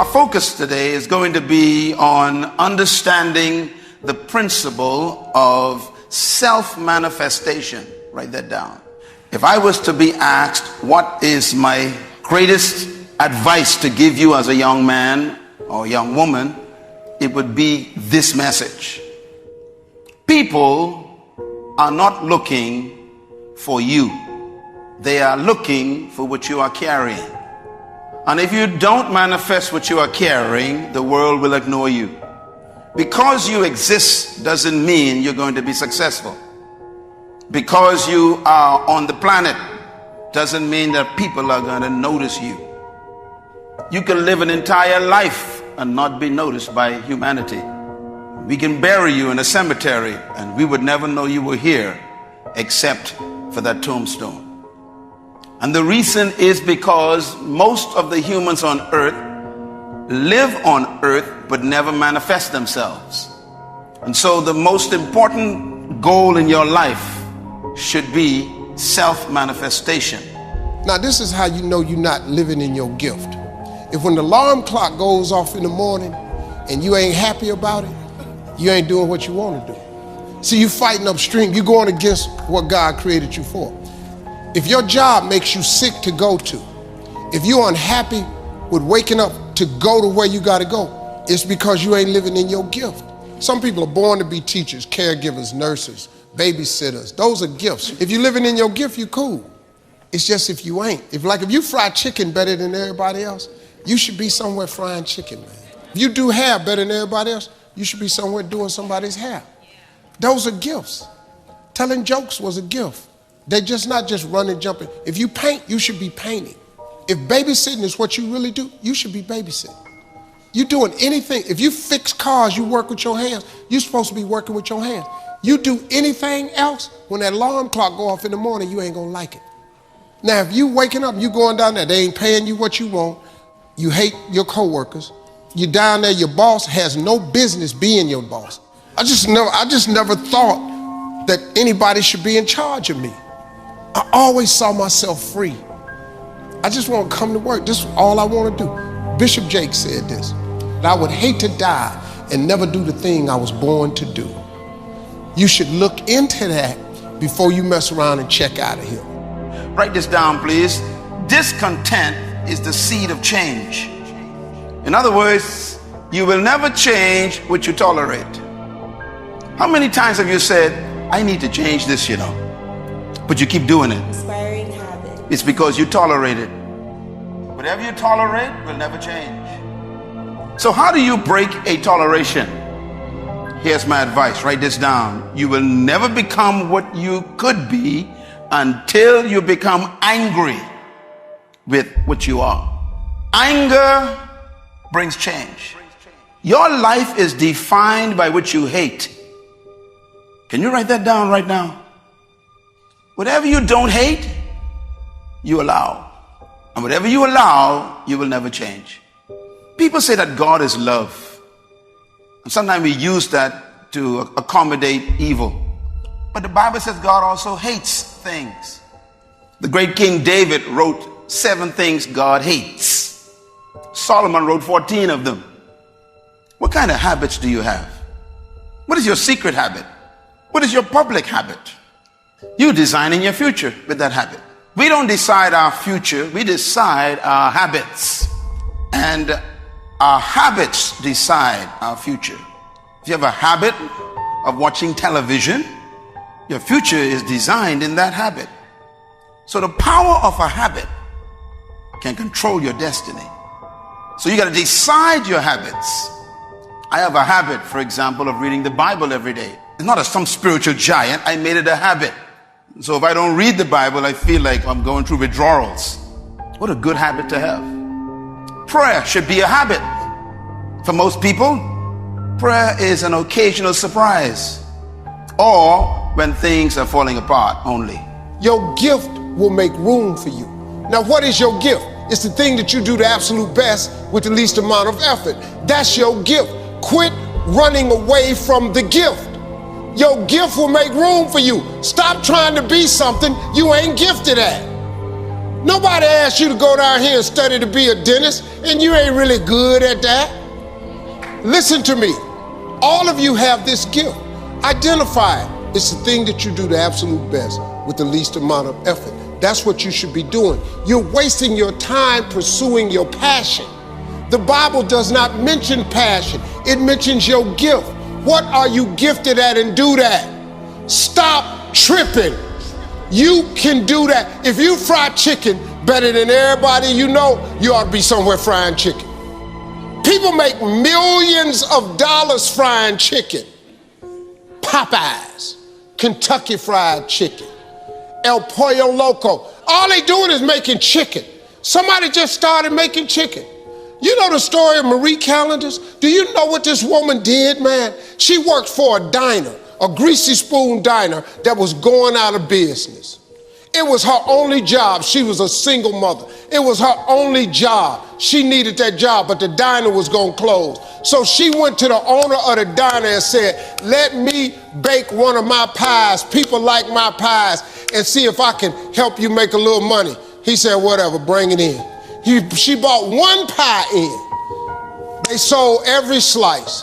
Our focus today is going to be on understanding the principle of self-manifestation. Write that down. If I was to be asked what is my greatest advice to give you as a young man or young woman, it would be this message. People are not looking for you. They are looking for what you are carrying. And if you don't manifest what you are carrying, the world will ignore you. Because you exist doesn't mean you're going to be successful. Because you are on the planet doesn't mean that people are going to notice you. You can live an entire life and not be noticed by humanity. We can bury you in a cemetery and we would never know you were here except for that tombstone. And the reason is because most of the humans on earth live on earth but never manifest themselves. And so the most important goal in your life should be self-manifestation. Now this is how you know you're not living in your gift. If when the alarm clock goes off in the morning and you ain't happy about it, you ain't doing what you want to do. See, you fighting upstream, you going against what God created you for. If your job makes you sick to go to, if you're unhappy with waking up to go to where you gotta go, it's because you ain't living in your gift. Some people are born to be teachers, caregivers, nurses, babysitters. Those are gifts. If you're living in your gift, you cool. It's just if you ain't. If you fry chicken better than everybody else, you should be somewhere frying chicken, man. If you do hair better than everybody else, you should be somewhere doing somebody's hair. Those are gifts. Telling jokes was a gift. They're just not just running, jumping. If you paint, you should be painting. If babysitting is what you really do, you should be babysitting. You doing anything. If you fix cars, you work with your hands, you're supposed to be working with your hands. You do anything else, when that alarm clock go off in the morning, you ain't gonna like it. Now, if you waking up, you going down there, they ain't paying you what you want, you hate your coworkers, you down there, your boss has no business being your boss. I just never thought that anybody should be in charge of me. I always saw myself free. I just want to come to work. This is all I want to do. Bishop Jake said this, that I would hate to die and never do the thing I was born to do. You should look into that before you mess around and check out of here. Write this down, please. Discontent is the seed of change. In other words, you will never change what you tolerate. How many times have you said, I need to change this, but you keep doing it? Inspiring habit. It's because you tolerate it. Whatever you tolerate will never change. So how do you break a toleration? Here's my advice. Write this down. You will never become what you could be until you become angry with what you are. Anger brings change. Your life is defined by what you hate. Can you write that down right now? Whatever you don't hate, you allow. And whatever you allow, you will never change. People say that God is love. And sometimes we use that to accommodate evil. But the Bible says God also hates things. The great King David wrote 7 things God hates. Solomon wrote 14 of them. What kind of habits do you have? What is your secret habit? What is your public habit? You're designing your future with that habit. We don't decide our future, we decide our habits. And our habits decide our future. If you have a habit of watching television, your future is designed in that habit. So the power of a habit can control your destiny. So you got to decide your habits. I have a habit, for example, of reading the Bible every day. It's not some spiritual giant. I made it a habit. So if I don't read the Bible, I feel like I'm going through withdrawals. What a good habit to have. Prayer should be a habit. For most people, prayer is an occasional surprise, or when things are falling apart only. Your gift will make room for you. Now, what is your gift? It's the thing that you do the absolute best with the least amount of effort. That's your gift. Quit running away from the gift. Your gift will make room for you. Stop trying to be something you ain't gifted at. Nobody asked you to go down here and study to be a dentist, and you ain't really good at that. Listen to me. All of you have this gift. Identify it. It's the thing that you do the absolute best with the least amount of effort. That's what you should be doing. You're wasting your time pursuing your passion. The Bible does not mention passion. It mentions your gift. What are you gifted at, and do that? Stop tripping. You can do that. If you fry chicken better than everybody you know, you ought to be somewhere frying chicken. People make millions of dollars frying chicken. Popeyes, Kentucky Fried Chicken, El Pollo Loco. All they doing is making chicken. Somebody just started making chicken. You know the story of Marie Callender's? Do you know what this woman did, man? She worked for a diner, a greasy spoon diner that was going out of business. It was her only job. She was a single mother. It was her only job. She needed that job, but the diner was going to close. So she went to the owner of the diner and said, let me bake one of my pies. People like my pies, and see if I can help you make a little money. He said, whatever, bring it in. She bought one pie in. They sold every slice.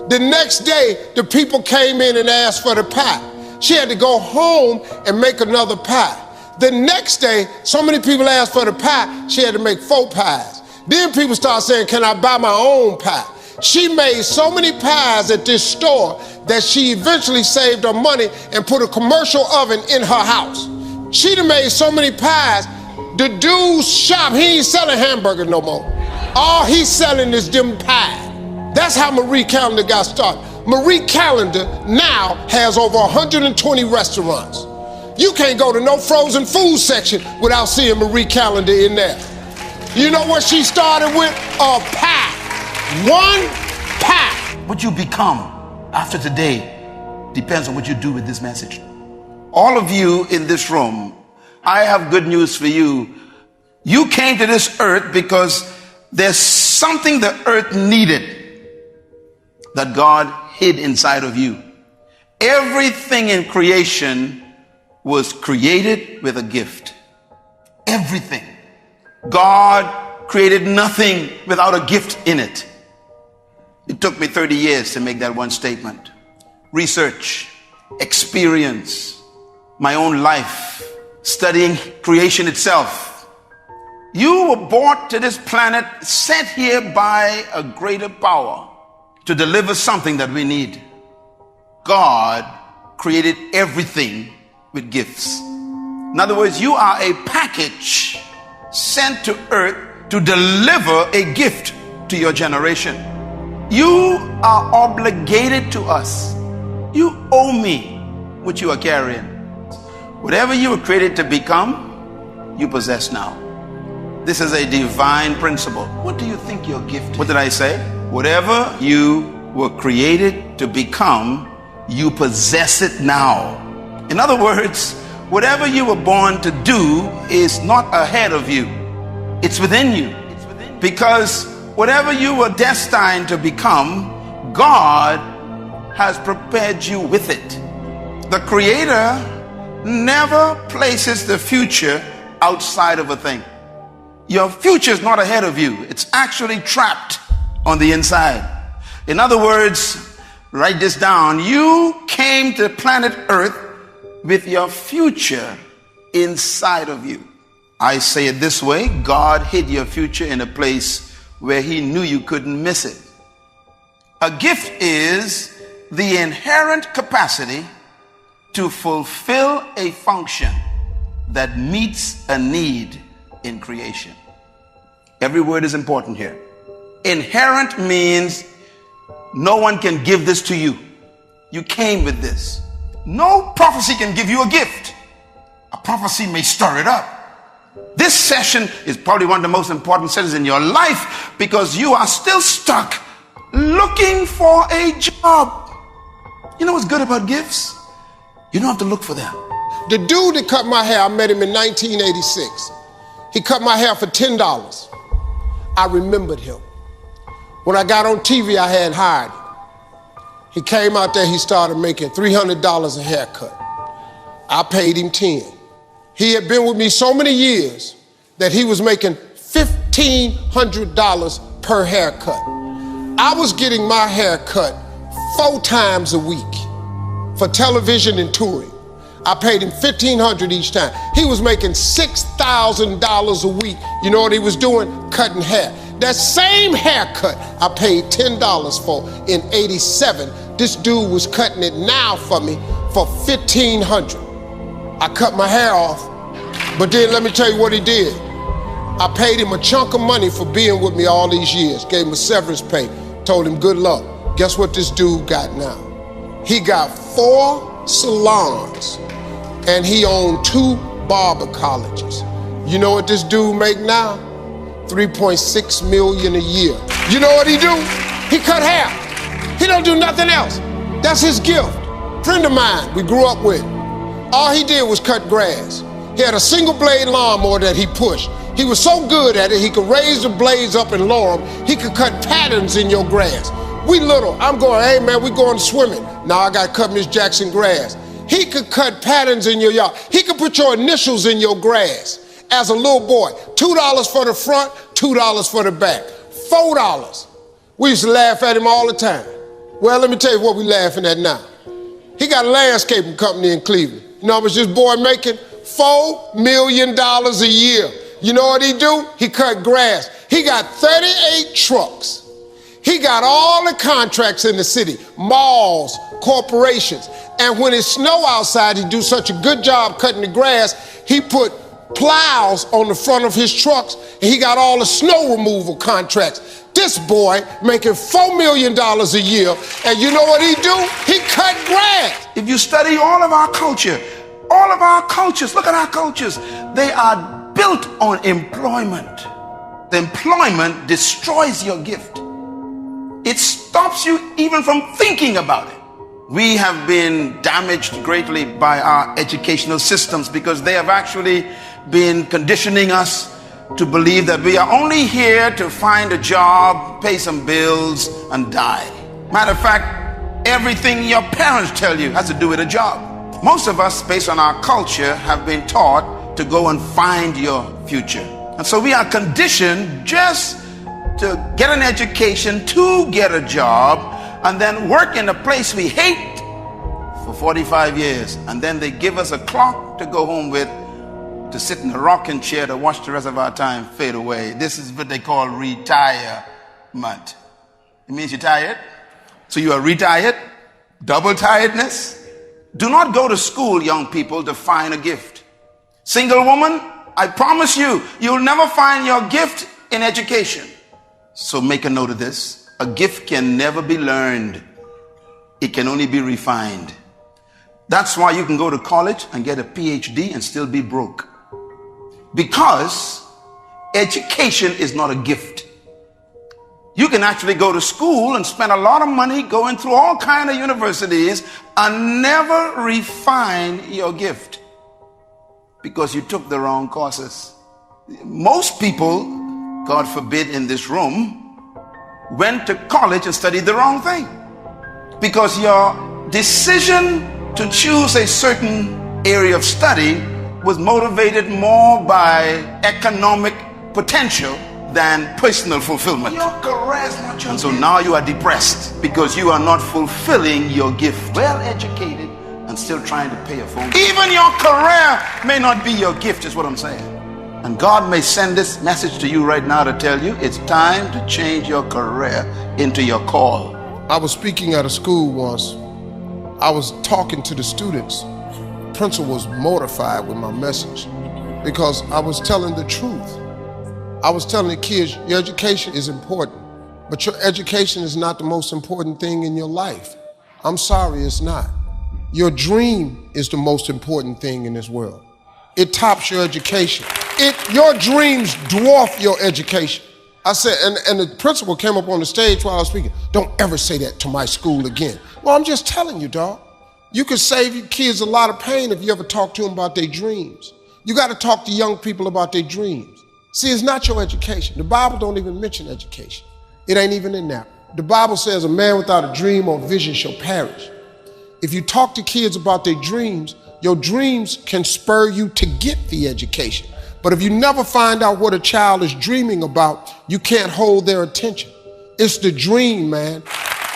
The next day, the people came in and asked for the pie. She had to go home and make another pie. The next day, so many people asked for the pie, she had to make 4 pies. Then people started saying, can I buy my own pie? She made so many pies at this store that she eventually saved her money and put a commercial oven in her house. She done made so many pies, the dude's shop, he ain't selling hamburgers no more. All he's selling is them pies. That's how Marie Callender got started. Marie Callender now has over 120 restaurants. You can't go to no frozen food section without seeing Marie Callender in there. You know what she started with? A pie. One pie. What you become after today depends on what you do with this message. All of you in this room, I have good news for you. You came to this earth because there's something the earth needed that God hid inside of you. Everything in creation was created with a gift. Everything. God created nothing without a gift in it. It took me 30 years to make that one statement. Research, experience, my own life, studying creation itself. You were brought to this planet, sent here by a greater power to deliver something that we need. God created everything with gifts. In other words, you are a package sent to earth to deliver a gift to your generation. You are obligated to us. You owe me what you are carrying. Whatever you were created to become, you possess now. This is a divine principle. What do you think your gift is? What did I say? Whatever you were created to become, you possess it now. In other words, whatever you were born to do is not ahead of you. It's within you. Because whatever you were destined to become, God has prepared you with it. The Creator never places the future outside of a thing. Your future is not ahead of you. It's actually trapped on the inside. In other words, write this down. You came to planet Earth with your future inside of you. I say it this way: God hid your future in a place where He knew you couldn't miss it. A gift is the inherent capacity to fulfill a function that meets a need in creation. Every word is important here. Inherent means no one can give this to you. You came with this. No prophecy can give you a gift. A prophecy may stir it up. This session is probably one of the most important sessions in your life because you are still stuck looking for a job. You know what's good about gifts? You don't have to look for them. The dude that cut my hair, I met him in 1986. He cut my hair for $10. I remembered him. When I got on TV, I had hired him. He came out there, he started making $300 a haircut. I paid him $10. He had been with me so many years that he was making $1,500 per haircut. I was getting my hair cut 4 times a week for television and touring. I paid him $1,500 each time. He was making $6,000 a week. You know what he was doing? Cutting hair. That same haircut I paid $10 for in '87. This dude was cutting it now for me for $1,500. I cut my hair off, but then let me tell you what he did. I paid him a chunk of money for being with me all these years, gave him a severance pay, told him good luck. Guess what this dude got now? He got 4 salons and he owned 2 barber colleges. You know what this dude make now? $3.6 million a year. You know what he do? He cut hair. He don't do nothing else. That's his gift. Friend of mine we grew up with. All he did was cut grass. He had a single blade lawnmower that he pushed. He was so good at it, he could raise the blades up and lower them. He could cut patterns in your grass. We little, I'm going, hey man, we going swimming. Now I got to cut Miss Jackson grass. He could cut patterns in your yard. He could put your initials in your grass. As a little boy, $2 for the front, $2 for the back, $4. We used to laugh at him all the time. Well, let me tell you what we're laughing at now. He got a landscaping company in Cleveland. You know how much this boy making? $4 million a year. You know what he do? He cut grass. He got 38 trucks. He got all the contracts in the city, malls, corporations. And when it snow outside, he do such a good job cutting the grass, he put plows on the front of his trucks, and he got all the snow removal contracts. This boy making $4 million a year, and you know what he do? He cut grass. If you study all of our cultures, look at our cultures, they are built on employment. The employment destroys your gift. It stops you even from thinking about it. We have been damaged greatly by our educational systems because they have actually been conditioning us to believe that we are only here to find a job, pay some bills, and die. Matter of fact, everything your parents tell you has to do with a job. Most of us, based on our culture, have been taught to go and find your future. And so we are conditioned just to get an education, to get a job, and then work in a place we hate for 45 years. And then they give us a clock to go home with, to sit in a rocking chair to watch the rest of our time fade away. This is what they call retirement. It means you're tired. So you are retired, double tiredness. Do not go to school, young people, to find a gift. Single woman, I promise you, you'll never find your gift in education. So make a note of this. A gift can never be learned. It can only be refined. That's why you can go to college and get a PhD and still be broke. Because education is not a gift. You can actually go to school and spend a lot of money going through all kinds of universities and never refine your gift because you took the wrong courses. Most people, God forbid, in this room went to college and studied the wrong thing because your decision to choose a certain area of study was motivated more by economic potential than personal fulfillment. Your career is not your gift. And so now you are depressed because you are not fulfilling your gift. Well educated and still trying to pay a phone. Even your career may not be your gift, is what I'm saying. And God may send this message to you right now to tell you it's time to change your career into your call. I was speaking at a school once. I was talking to the students. The principal was mortified with my message because I was telling the truth. I was telling the kids, your education is important, but your education is not the most important thing in your life. I'm sorry, it's not. Your dream is the most important thing in this world. It tops your education. Your dreams dwarf your education. I said, and the principal came up on the stage while I was speaking, don't ever say that to my school again. Well, I'm just telling you, dog. You could save your kids a lot of pain if you ever talk to them about their dreams. You got to talk to young people about their dreams. See, it's not your education. The Bible don't even mention education. It ain't even in there. The Bible says a man without a dream or vision shall perish. If you talk to kids about their dreams, your dreams can spur you to get the education. But if you never find out what a child is dreaming about, you can't hold their attention. It's the dream, man.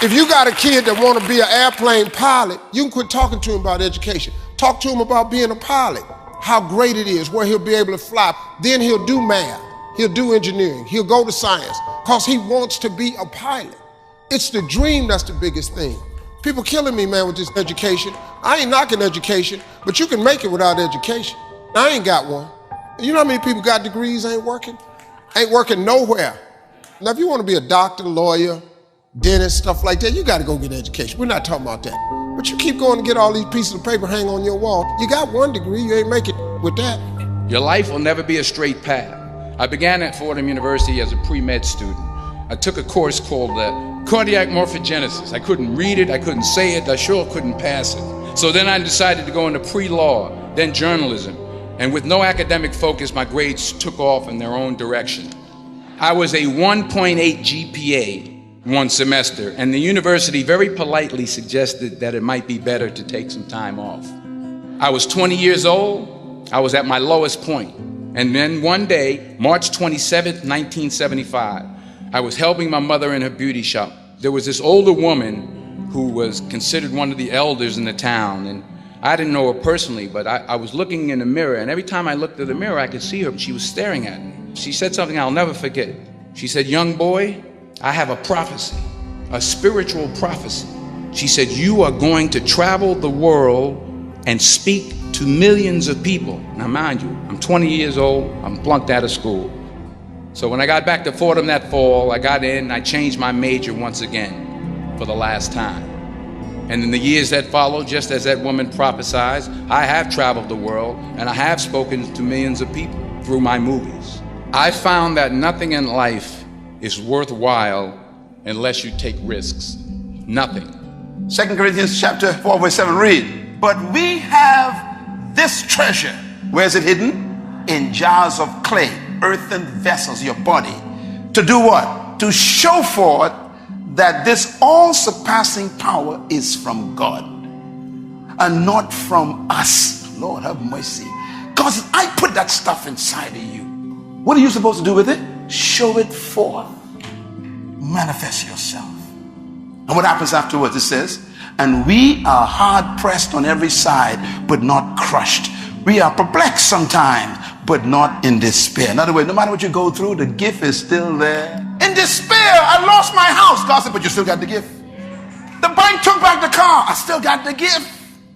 If you got a kid that want to be an airplane pilot, you can quit talking to him about education. Talk to him about being a pilot, how great it is, where he'll be able to fly. Then he'll do math, he'll do engineering, he'll go to science, because he wants to be a pilot. It's the dream that's the biggest thing. People killing me, man, with this education. I ain't knocking education, but you can make it without education. I ain't got one. You know how many people got degrees, ain't working nowhere. Now, if you want to be a doctor, lawyer, dentist, stuff like that, you got to go get education. We're not talking about that. But you keep going to get all these pieces of paper hang on your wall. You got one degree, you ain't make it with that. Your life will never be a straight path. I began at Fordham University as a pre-med student. I took a course called cardiac morphogenesis. I couldn't read it, I couldn't say it, I sure couldn't pass it. So then I decided to go into pre-law, then journalism. And with no academic focus, my grades took off in their own direction. I was a 1.8 GPA one semester, and the university very politely suggested that it might be better to take some time off. I was 20 years old, I was at my lowest point. And then one day, March 27th, 1975, I was helping my mother in her beauty shop. There was this older woman who was considered one of the elders in the town, and I didn't know her personally, but I was looking in the mirror, and every time I looked at the mirror, I could see her. She was staring at me. She said something I'll never forget. She said, "Young boy, I have a prophecy, a spiritual prophecy." She said, "You are going to travel the world and speak to millions of people." Now, mind you, I'm 20 years old, I'm flunked out of school. So when I got back to Fordham that fall, I got in, I changed my major once again for the last time. And in the years that followed, just as that woman prophesied, I have traveled the world and I have spoken to millions of people through my movies. I found that nothing in life is worthwhile unless you take risks. Nothing. 2 Corinthians chapter 4, verse 7, read. But we have this treasure. Where is it hidden? In jars of clay, earthen vessels, your body. To do what? To show forth that this all-surpassing power is from God and not from us. Lord have mercy. Because I put that stuff inside of you. What are you supposed to do with it? Show it forth. Manifest yourself. And what happens afterwards? It says, and we are hard pressed on every side, but not crushed. We are perplexed sometimes, but not in despair. In other words, no matter what you go through, the gift is still there. In despair, I lost my house. God said, but you still got the gift. The bank took back the car. I still got the gift.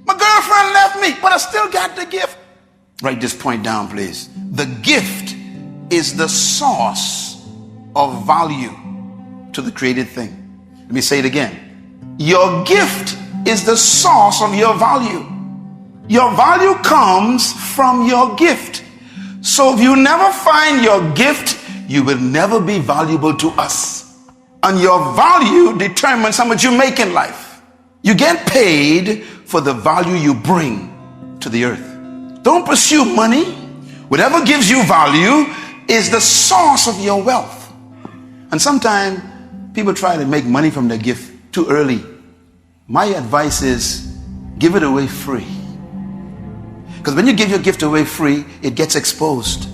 My girlfriend left me, but I still got the gift. Write this point down, please. The gift is the source of value to the created thing. Let me say it again. Your gift is the source of your value. Your value comes from your gift. So if you never find your gift, you will never be valuable to us. And your value determines how much you make in life. You get paid for the value you bring to the earth. Don't pursue money. Whatever gives you value is the source of your wealth. And sometimes people try to make money from their gift too early. My advice is give it away free. Because when you give your gift away free, it gets exposed.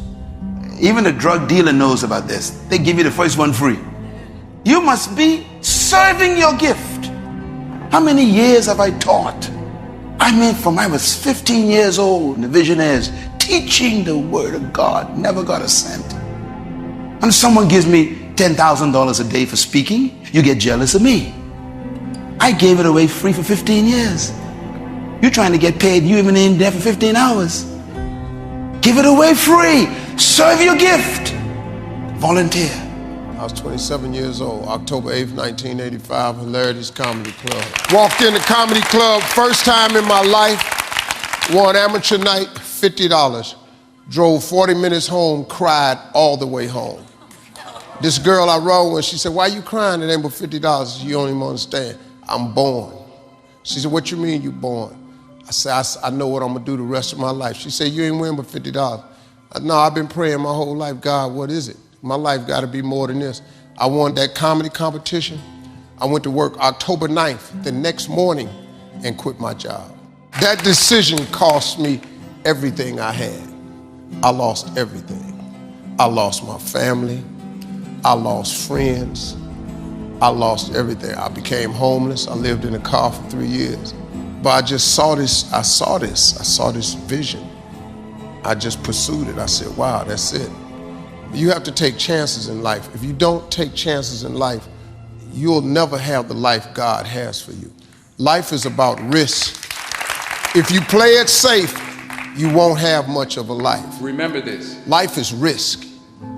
Even a drug dealer knows about this. They give you the first one free. You must be serving your gift. How many years have I taught? I mean, from I was 15 years old, and the visionaries teaching the word of God, never got a cent. And someone gives me $10,000 a day for speaking, you get jealous of me. I gave it away free for 15 years. You're trying to get paid, you even ain't there for 15 hours. Give it away free. Serve your gift. Volunteer. I was 27 years old, October 8th, 1985, Hilarities Comedy Club. Walked in the comedy club, first time in my life, won amateur night, $50. Drove 40 minutes home, cried all the way home. This girl I rode with, she said, "Why you crying? It ain't but $50. You don't even understand. I'm born." She said, "What you mean you born?" I said, I know what I'm gonna do the rest of my life. She said, "You ain't winning but $50. No, I've been praying my whole life, God, what is it? My life gotta be more than this. I won that comedy competition. I went to work October 9th, the next morning, and quit my job. That decision cost me everything I had. I lost everything. I lost my family. I lost friends. I lost everything. I became homeless. I lived in a car for 3 years. But I just saw this, I saw this vision. I just pursued it. I said, wow, that's it. You have to take chances in life. If you don't take chances in life, you'll never have the life God has for you. Life is about risk. If you play it safe, you won't have much of a life. Remember this. Life is risk.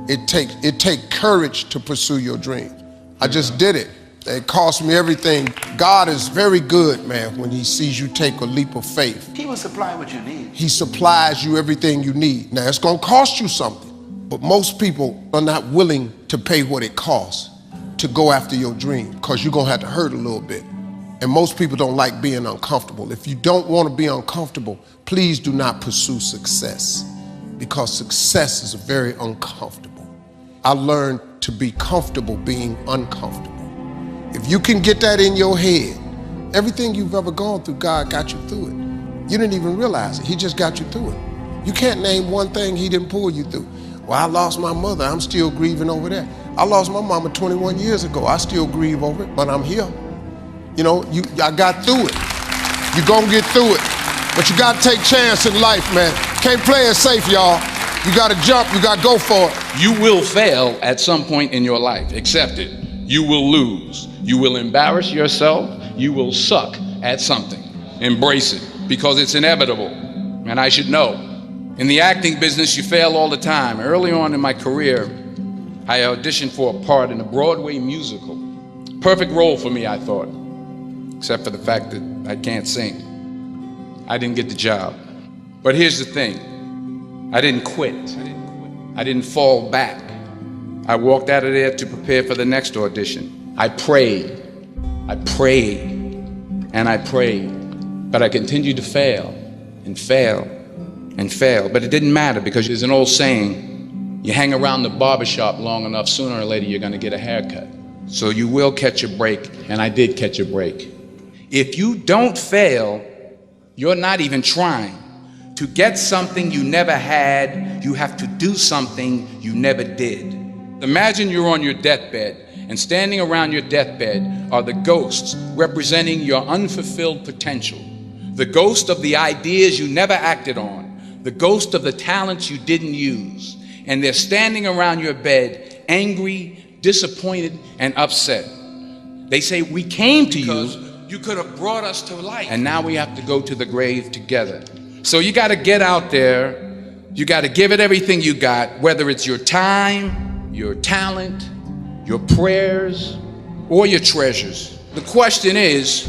It takes courage to pursue your dream. I just did it. It cost me everything. God is very good, man, when he sees you take a leap of faith. He will supply what you need. He supplies you everything you need. Now, it's gonna cost you something, but most people are not willing to pay what it costs to go after your dream, because you're gonna have to hurt a little bit. And most people don't like being uncomfortable. If you don't wanna be uncomfortable, please do not pursue success, because success is very uncomfortable. I learned to be comfortable being uncomfortable. If you can get that in your head, everything you've ever gone through, God got you through it. You didn't even realize it. He just got you through it. You can't name one thing he didn't pull you through. Well, I lost my mother. I'm still grieving over that. I lost my mama 21 years ago. I still grieve over it, but I'm here. You know, I got through it. You're gonna get through it. But you gotta take chance in life, man. Can't play it safe, y'all. You gotta jump, you gotta go for it. You will fail at some point in your life. Accept it. You will lose. You will embarrass yourself. You will suck at something. Embrace it, because it's inevitable. And I should know. In the acting business, you fail all the time. Early on in my career, I auditioned for a part in a Broadway musical. Perfect role for me, I thought, except for the fact that I can't sing. I didn't get the job. But here's the thing. I didn't quit. I didn't fall back. I walked out of there to prepare for the next audition. I prayed, and I prayed, but I continued to fail and fail and fail. But it didn't matter, because there's an old saying, you hang around the barbershop long enough, sooner or later you're gonna get a haircut. So you will catch a break, and I did catch a break. If you don't fail, you're not even trying. To get something you never had, you have to do something you never did. Imagine you're on your deathbed, and standing around your deathbed are the ghosts representing your unfulfilled potential, the ghost of the ideas you never acted on, the ghost of the talents you didn't use. And they're standing around your bed, angry, disappointed, and upset. They say, we came to you, you could have brought us to life, and now we have to go to the grave together. So you got to get out there, you got to give it everything you got, whether it's your time, your talent, your prayers, or your treasures. The question is,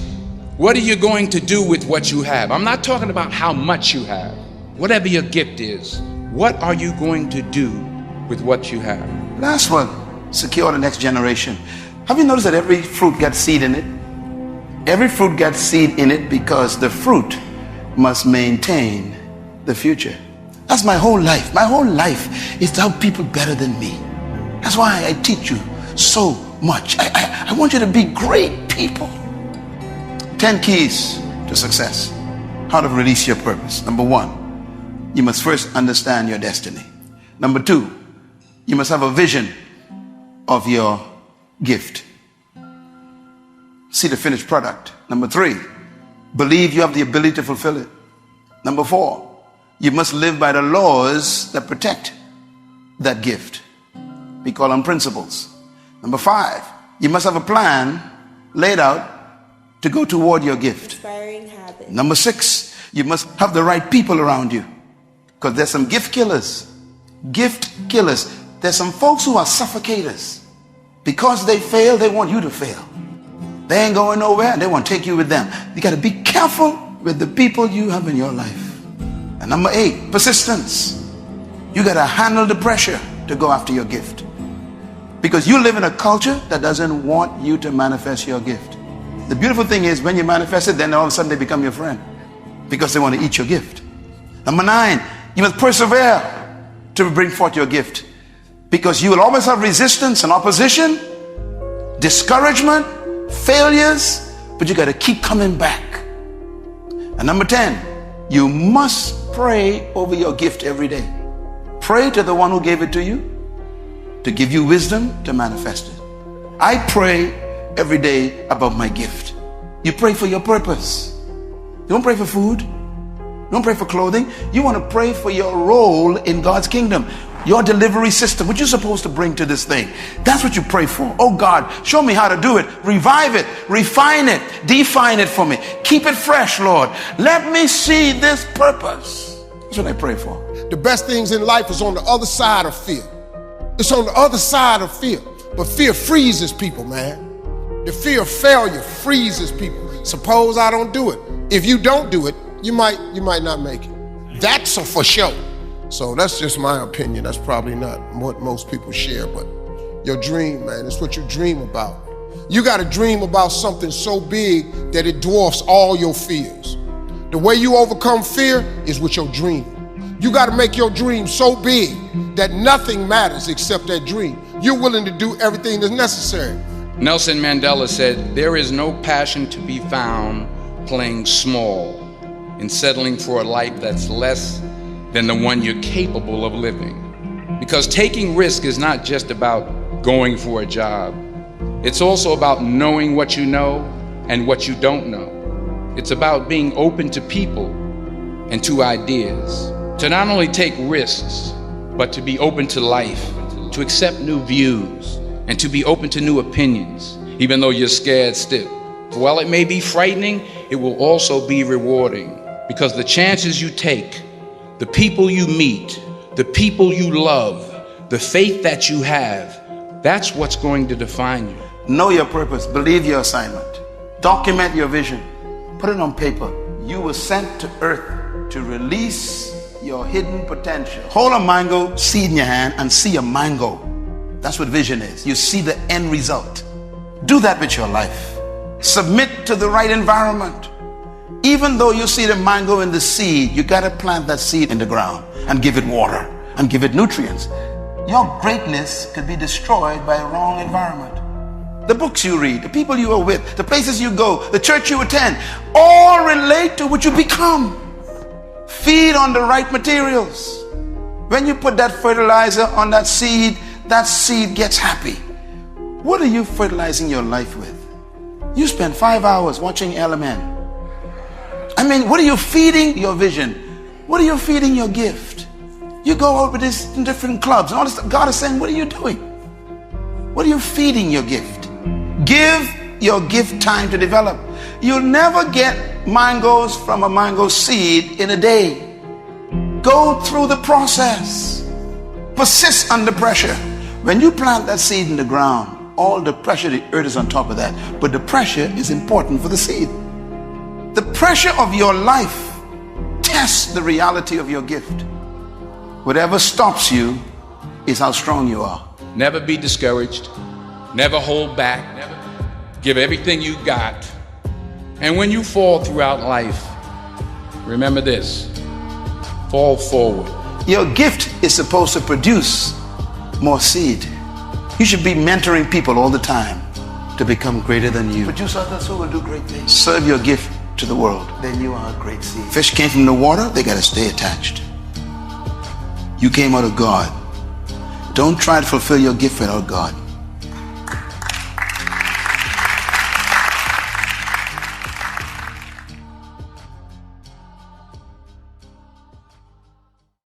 what are you going to do with what you have? I'm not talking about how much you have. Whatever your gift is, what are you going to do with what you have? Last one, secure the next generation. Have you noticed that every fruit gets seed in it? Every fruit gets seed in it because the fruit must maintain the future. That's my whole life. My whole life is to help people better than me. That's why I teach you so much. I want you to be great people. 10 keys to success. How to release your purpose. Number 1, you must first understand your destiny. Number 2, you must have a vision of your gift. See the finished product. Number 3, believe you have the ability to fulfill it. Number 4, you must live by the laws that protect that gift. We call them principles. Number 5, you must have a plan laid out to go toward your gift. Inspiring habits. Number 6, you must have the right people around you, because there's some gift killers. Gift killers. There's some folks who are suffocators. Because they fail, they want you to fail. They ain't going nowhere, and they want to take you with them. You got to be careful with the people you have in your life. And number 8, persistence. You got to handle the pressure to go after your gift, because you live in a culture that doesn't want you to manifest your gift. The beautiful thing is, when you manifest it, then all of a sudden they become your friend, because they want to eat your gift. Number 9, you must persevere to bring forth your gift, because you will always have resistance and opposition, discouragement, failures, but you got to keep coming back. And number 10, you must pray over your gift every day. Pray to the one who gave it to you, to give you wisdom to manifest it. I pray every day about my gift. You pray for your purpose. You don't pray for food. You don't pray for clothing. You want to pray for your role in God's kingdom, your delivery system, what you're supposed to bring to this thing. That's what you pray for. Oh God, show me how to do it. Revive it, refine it, define it for me. Keep it fresh, Lord. Let me see this purpose. That's what I pray for. The best things in life is on the other side of fear. It's on the other side of fear. But fear freezes people, man. The fear of failure freezes people. Suppose I don't do it. If you don't do it, you might not make it. That's a for sure. So that's just my opinion. That's probably not what most people share, but your dream, man, it's what you dream about. You got to dream about something so big that it dwarfs all your fears. The way you overcome fear is with your dream. You got to make your dream so big that nothing matters except that dream. You're willing to do everything that's necessary. Nelson Mandela said, "There is no passion to be found playing small and settling for a life that's less than the one you're capable of living." Because taking risk is not just about going for a job. It's also about knowing what you know and what you don't know. It's about being open to people and to ideas. To not only take risks, but to be open to life, to accept new views, and to be open to new opinions, even though you're scared still. While it may be frightening, it will also be rewarding, because the chances you take, the people you meet, the people you love, the faith that you have, that's what's going to define you. Know your purpose. Believe your assignment. Document your vision. Put it on paper. You were sent to earth to release your hidden potential. Hold a mango seed in your hand and see a mango. That's what vision is. You see the end result. Do that with your life. Submit to the right environment. Even though you see the mango in the seed, you got to plant that seed in the ground and give it water and give it nutrients. Your greatness could be destroyed by a wrong environment. The books you read, the people you are with, the places you go, the church you attend, all relate to what you become. Feed on the right materials. When you put that fertilizer on that seed gets happy. What are you fertilizing your life with? You spend 5 hours watching LMN. I mean, what are you feeding your vision? What are you feeding your gift? You go out with these different clubs and all this stuff. God is saying, what are you doing? What are you feeding your gift? Give your gift time to develop. You'll never get mangoes from a mango seed in a day. Go through the process. Persist under pressure. When you plant that seed in the ground, all the pressure, the earth is on top of that. But the pressure is important for the seed. The pressure of your life tests the reality of your gift. Whatever stops you is how strong you are. Never be discouraged. Never hold back. Give everything you got. And when you fall throughout life, remember this: fall forward. Your gift is supposed to produce more seed. You should be mentoring people all the time to become greater than you. Produce others who will do great things. Serve your gift to the world. Then you are a great seed. Fish came from the water, they got to stay attached. You came out of God. Don't try to fulfill your gift without God.